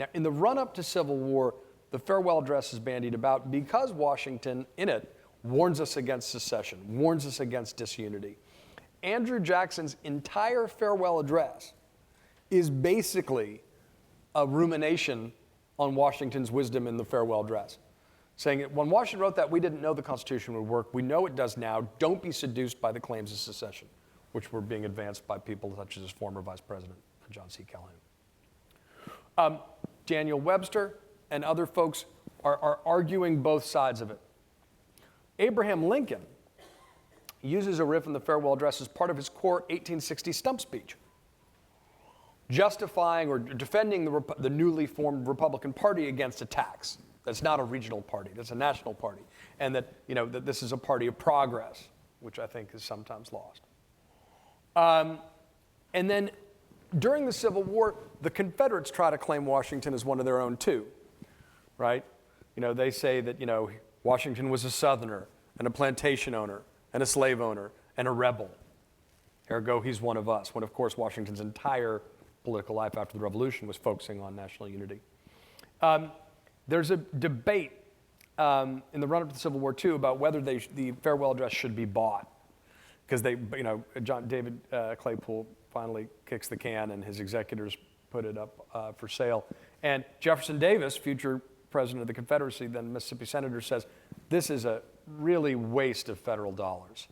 Now, in the run-up to Civil War, the farewell address is bandied about because Washington, in it, warns us against secession, warns us against disunity. Andrew Jackson's entire farewell address is basically a rumination on Washington's wisdom in the farewell address, saying that when Washington wrote that, we didn't know the Constitution would work. We know it does now. Don't be seduced by the claims of secession, which were being advanced by people such as his former Vice President, John C. Calhoun. Daniel Webster and other folks are arguing both sides of it. Abraham Lincoln uses a riff in the farewell address as part of his core 1860 stump speech, justifying or defending the newly formed Republican Party against attacks. That's not a regional party, that's a national party. And that, that this is a party of progress, which I think is sometimes lost. And then during the Civil War, the Confederates try to claim Washington as one of their own too, right? They say that, Washington was a Southerner and a plantation owner and a slave owner and a rebel. Ergo, he's one of us, when of course Washington's entire political life after the Revolution was focusing on national unity. There's a debate in the run-up to the Civil War too about whether the farewell address should be bought, because David Claypool finally kicks the can and his executors put it up for sale. And Jefferson Davis, future president of the Confederacy, then Mississippi senator, says, this is a really waste of federal dollars.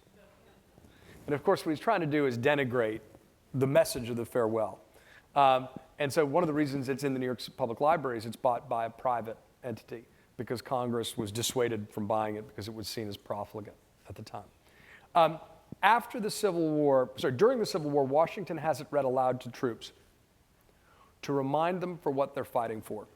And of course, what he's trying to do is denigrate the message of the farewell. And so one of the reasons it's in the New York Public Library is it's bought by a private entity, because Congress was dissuaded from buying it because it was seen as profligate at the time. During the Civil War, Washington has it read aloud to troops to remind them for what they're fighting for.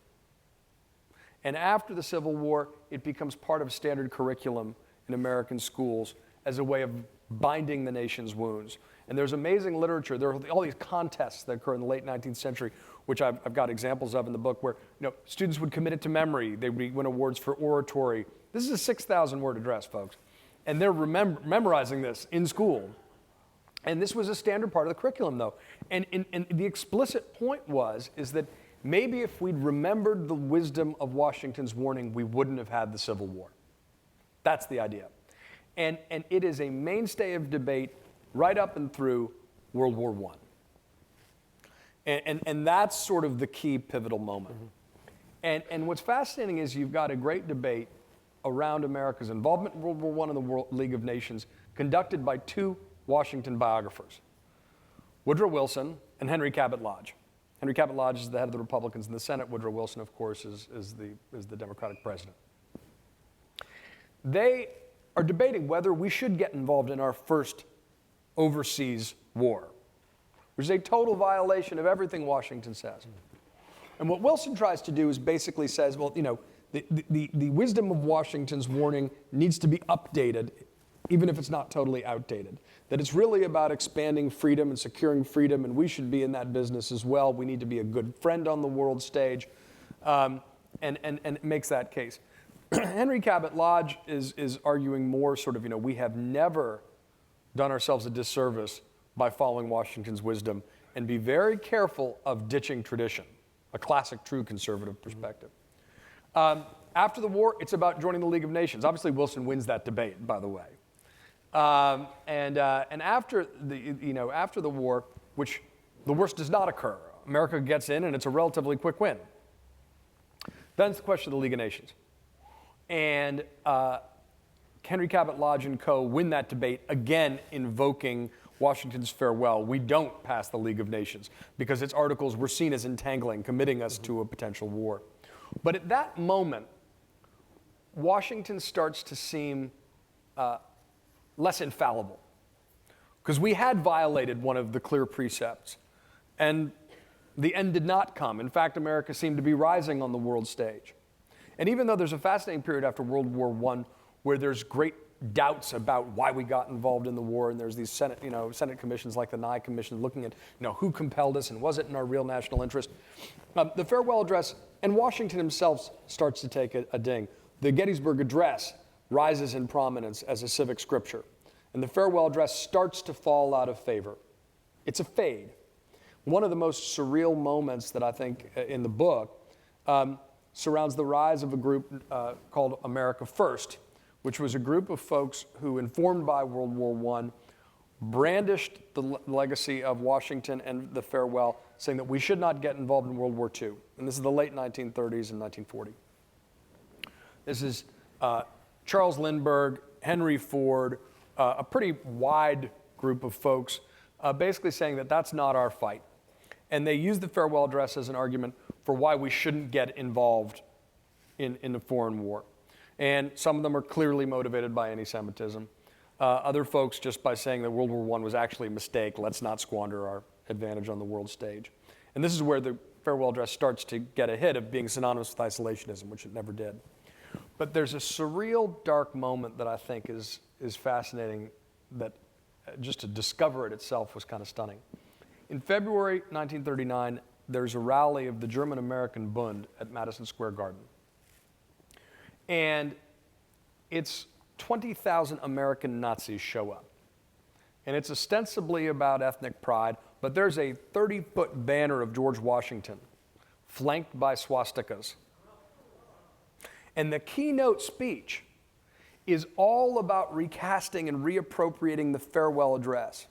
And after the Civil War, it becomes part of standard curriculum in American schools as a way of binding the nation's wounds. And there's amazing literature. There are all these contests that occur in the late 19th century, which I've got examples of in the book, where students would commit it to memory. They would win awards for oratory. This is a 6,000-word address, folks. And they're memorizing this in school. And this was a standard part of the curriculum, though. And the explicit point is that maybe if we'd remembered the wisdom of Washington's warning, we wouldn't have had the Civil War. That's the idea. And it is a mainstay of debate right up and through World War I. And that's sort of the key pivotal moment. Mm-hmm. And what's fascinating is you've got a great debate around America's involvement in World War I and the World League of Nations, conducted by two Washington biographers, Woodrow Wilson and Henry Cabot Lodge. Henry Cabot Lodge is the head of the Republicans in the Senate. Woodrow Wilson, of course, is the Democratic president. They are debating whether we should get involved in our first overseas war, which is a total violation of everything Washington says. And what Wilson tries to do is basically says, well, the wisdom of Washington's warning needs to be updated, even if it's not totally outdated. That it's really about expanding freedom and securing freedom, and we should be in that business as well. We need to be a good friend on the world stage, and it makes that case. Henry Cabot Lodge is arguing more sort of, we have never done ourselves a disservice by following Washington's wisdom, and be very careful of ditching tradition, a classic true conservative perspective. After the war, it's about joining the League of Nations. Obviously, Wilson wins that debate, by the way. And after the war, which the worst does not occur, America gets in, and it's a relatively quick win. Then it's the question of the League of Nations. And Henry Cabot Lodge and co. win that debate, again invoking Washington's farewell. We don't pass the League of Nations because its articles were seen as entangling, committing us to a potential war. But at that moment, Washington starts to seem less infallible because we had violated one of the clear precepts, and the end did not come. In fact, America seemed to be rising on the world stage. And even though there's a fascinating period after World War I where there's great doubts about why we got involved in the war, and there's these Senate commissions like the Nye Commission looking at who compelled us and was it in our real national interest, the farewell address, and Washington himself starts to take a ding. The Gettysburg Address rises in prominence as a civic scripture, and the farewell address starts to fall out of favor. It's a fade. One of the most surreal moments that I think in the book surrounds the rise of a group called America First, which was a group of folks who, informed by World War I, brandished the legacy of Washington and the farewell, saying that we should not get involved in World War II. And this is the late 1930s and 1940. This is Charles Lindbergh, Henry Ford, a pretty wide group of folks, basically saying that that's not our fight. And they use the farewell address as an argument for why we shouldn't get involved in a foreign war. And some of them are clearly motivated by anti-Semitism. Other folks just by saying that World War I was actually a mistake, let's not squander our advantage on the world stage. And this is where the farewell address starts to get a hit of being synonymous with isolationism, which it never did. But there's a surreal, dark moment that I think is fascinating, that just to discover it itself was kind of stunning. In February 1939, there's a rally of the German-American Bund at Madison Square Garden. And it's 20,000 American Nazis show up. And it's ostensibly about ethnic pride, but there's a 30-foot banner of George Washington, flanked by swastikas. And the keynote speech is all about recasting and reappropriating the farewell address,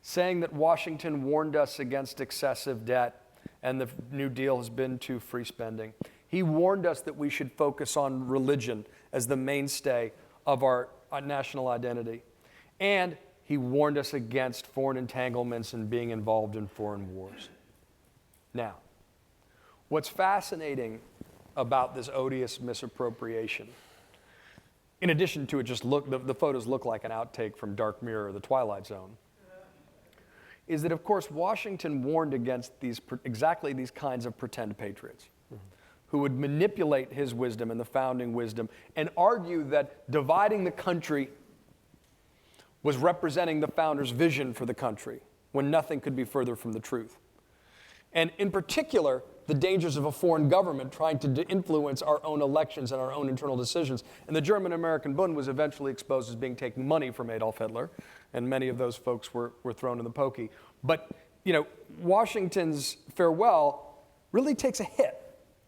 saying that Washington warned us against excessive debt and the New Deal has been too free spending. He warned us that we should focus on religion as the mainstay of our national identity. And he warned us against foreign entanglements and being involved in foreign wars. Now, what's fascinating about this odious misappropriation, in addition to it just the photos look like an outtake from Dark Mirror or The Twilight Zone, is that, of course, Washington warned against exactly these kinds of pretend patriots who would manipulate his wisdom and the founding wisdom and argue that dividing the country was representing the founders' vision for the country when nothing could be further from the truth. And in particular, the dangers of a foreign government trying to influence our own elections and our own internal decisions. And the German-American Bund was eventually exposed as being taking money from Adolf Hitler, and many of those folks were thrown in the pokey. But, Washington's farewell really takes a hit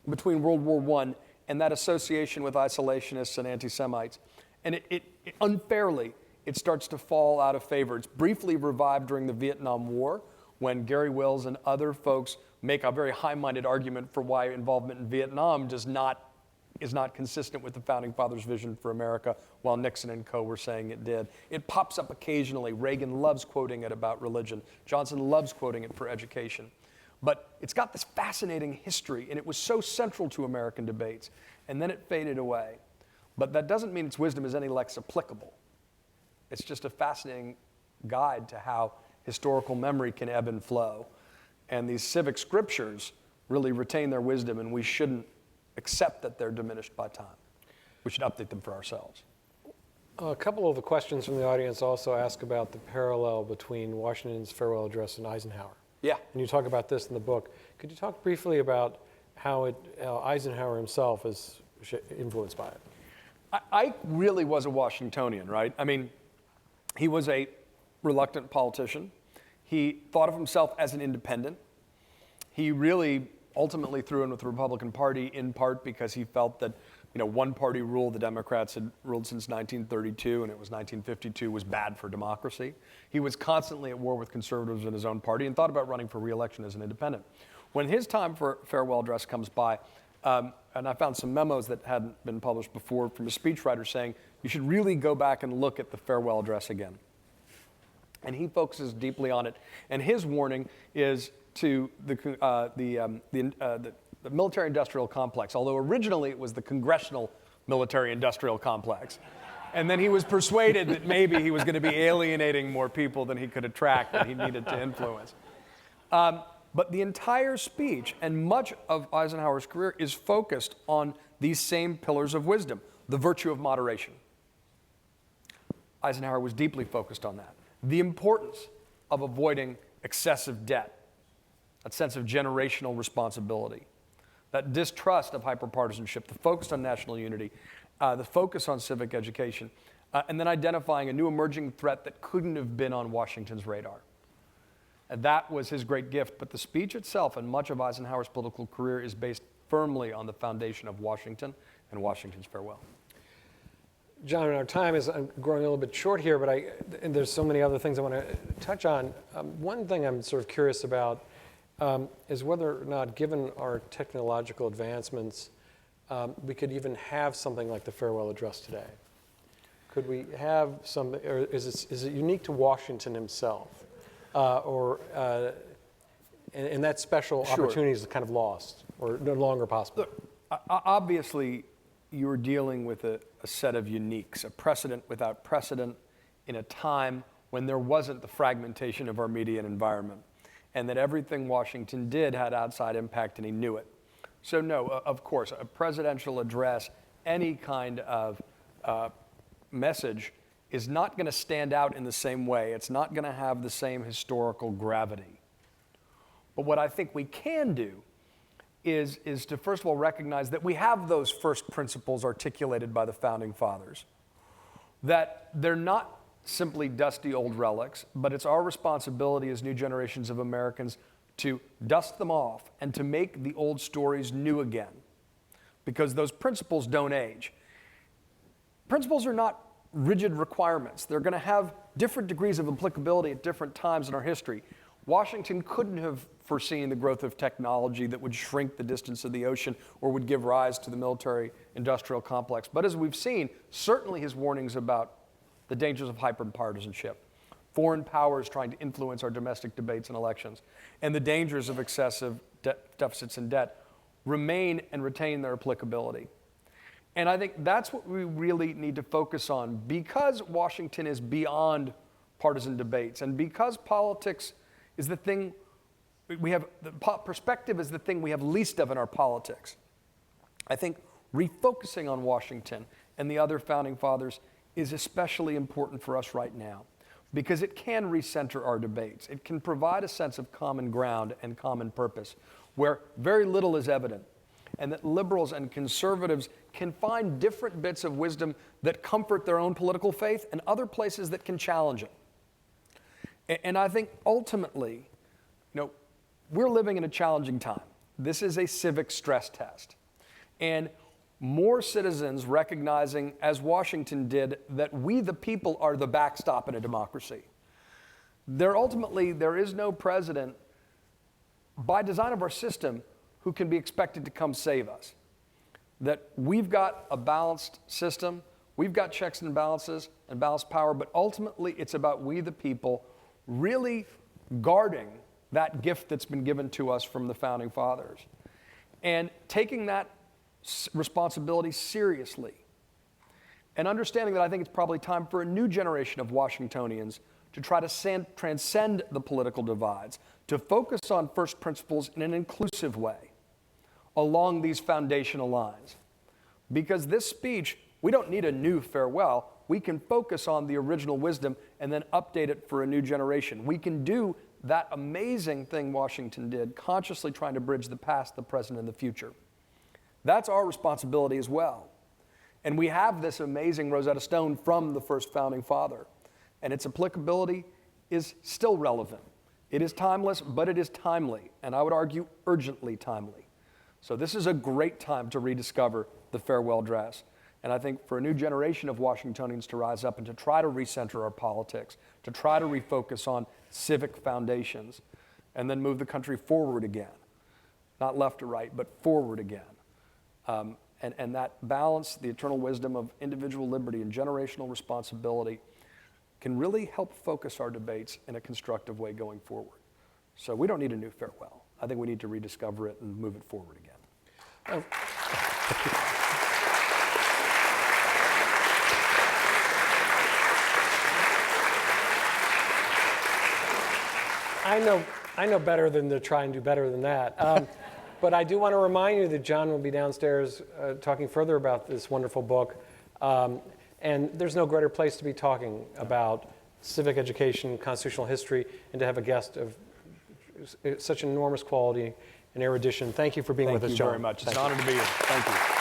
between World War I and that association with isolationists and anti-Semites. And it unfairly, it starts to fall out of favor. It's briefly revived during the Vietnam War, when Gary Wills and other folks make a very high-minded argument for why involvement in Vietnam is not consistent with the Founding Fathers' vision for America, while Nixon and co. were saying it did. It pops up occasionally. Reagan loves quoting it about religion. Johnson loves quoting it for education. But it's got this fascinating history, and it was so central to American debates, and then it faded away. But that doesn't mean its wisdom is any less applicable. It's just a fascinating guide to how historical memory can ebb and flow. And these civic scriptures really retain their wisdom, and we shouldn't accept that they're diminished by time. We should update them for ourselves.
A couple of the questions from the audience also ask about the parallel between Washington's farewell address and Eisenhower.
Yeah.
And you talk about this in the book. Could you talk briefly about how Eisenhower himself is influenced by it?
I really was a Washingtonian, right? I mean, he was a reluctant politician. He thought of himself as an independent. He really ultimately threw in with the Republican Party in part because he felt that, one-party rule, the Democrats had ruled since 1932, and it was 1952, was bad for democracy. He was constantly at war with conservatives in his own party and thought about running for re-election as an independent. When his time for farewell address comes by, and I found some memos that hadn't been published before from a speechwriter saying you should really go back and look at the farewell address again. And he focuses deeply on it. And his warning is to the military-industrial complex, although originally it was the Congressional Military-Industrial Complex. And then he was persuaded that maybe he was going to be alienating more people than he could attract and he needed to influence. But the entire speech and much of Eisenhower's career is focused on these same pillars of wisdom, the virtue of moderation. Eisenhower was deeply focused on that. The importance of avoiding excessive debt, that sense of generational responsibility, that distrust of hyperpartisanship, the focus on national unity, the focus on civic education, and then identifying a new emerging threat that couldn't have been on Washington's radar. And that was his great gift, but the speech itself and much of Eisenhower's political career is based firmly on the foundation of Washington and Washington's farewell.
John, our time is growing a little bit short here, but and there's so many other things I want to touch on. One thing I'm sort of curious about is whether or not, given our technological advancements, we could even have something like the farewell address today. Could we have some, or is it unique to Washington himself? And that special opportunity is kind of lost or no longer possible?
Look, obviously, you're dealing with a set of uniques, a precedent without precedent in a time when there wasn't the fragmentation of our media and environment, and that everything Washington did had outside impact and he knew it. So no, of course, a presidential address, any kind of message is not going to stand out in the same way. It's not going to have the same historical gravity. But what I think we can do is to first of all recognize that we have those first principles articulated by the Founding Fathers, that they're not simply dusty old relics, but it's our responsibility as new generations of Americans to dust them off and to make the old stories new again, because those principles don't age. Principles are not rigid requirements. They're going to have different degrees of applicability at different times in our history. Washington couldn't have foreseen the growth of technology that would shrink the distance of the ocean or would give rise to the military-industrial complex. But as we've seen, certainly his warnings about the dangers of hyperpartisanship, foreign powers trying to influence our domestic debates and elections, and the dangers of excessive deficits and debt remain and retain their applicability. And I think that's what we really need to focus on, because Washington is beyond partisan debates, and because politics is the thing we have, perspective is the thing we have least of in our politics. I think refocusing on Washington and the other founding fathers is especially important for us right now, because it can recenter our debates. It can provide a sense of common ground and common purpose where very little is evident, and that liberals and conservatives can find different bits of wisdom that comfort their own political faith and other places that can challenge it. And I think ultimately, we're living in a challenging time. This is a civic stress test. And more citizens recognizing, as Washington did, that we the people are the backstop in a democracy. There is no president, by design of our system, who can be expected to come save us. That we've got a balanced system, we've got checks and balances and balanced power, but ultimately it's about we the people really guarding that gift that's been given to us from the Founding Fathers and taking that responsibility seriously. And understanding that I think it's probably time for a new generation of Washingtonians to try to transcend the political divides, to focus on first principles in an inclusive way along these foundational lines. Because this speech, we don't need a new farewell. We can focus on the original wisdom and then update it for a new generation. We can do that amazing thing Washington did, consciously trying to bridge the past, the present, and the future. That's our responsibility as well. And we have this amazing Rosetta Stone from the first founding father, and its applicability is still relevant. It is timeless, but it is timely, and I would argue urgently timely. So this is a great time to rediscover the farewell address. And I think for a new generation of Washingtonians to rise up and to try to recenter our politics, to try to refocus on civic foundations, and then move the country forward again. Not left or right, but forward again. And that balance, the eternal wisdom of individual liberty and generational responsibility, can really help focus our debates in a constructive way going forward. So we don't need a new farewell. I think we need to rediscover it and move it forward again.
I know better than to try and do better than that. But I do want to remind you that John will be downstairs talking further about this wonderful book. And there's no greater place to be talking about civic education, constitutional history, and to have a guest of such enormous quality and erudition. Thank you for being with us, John.
Thank you very much. It's an honor to be here. Thank you.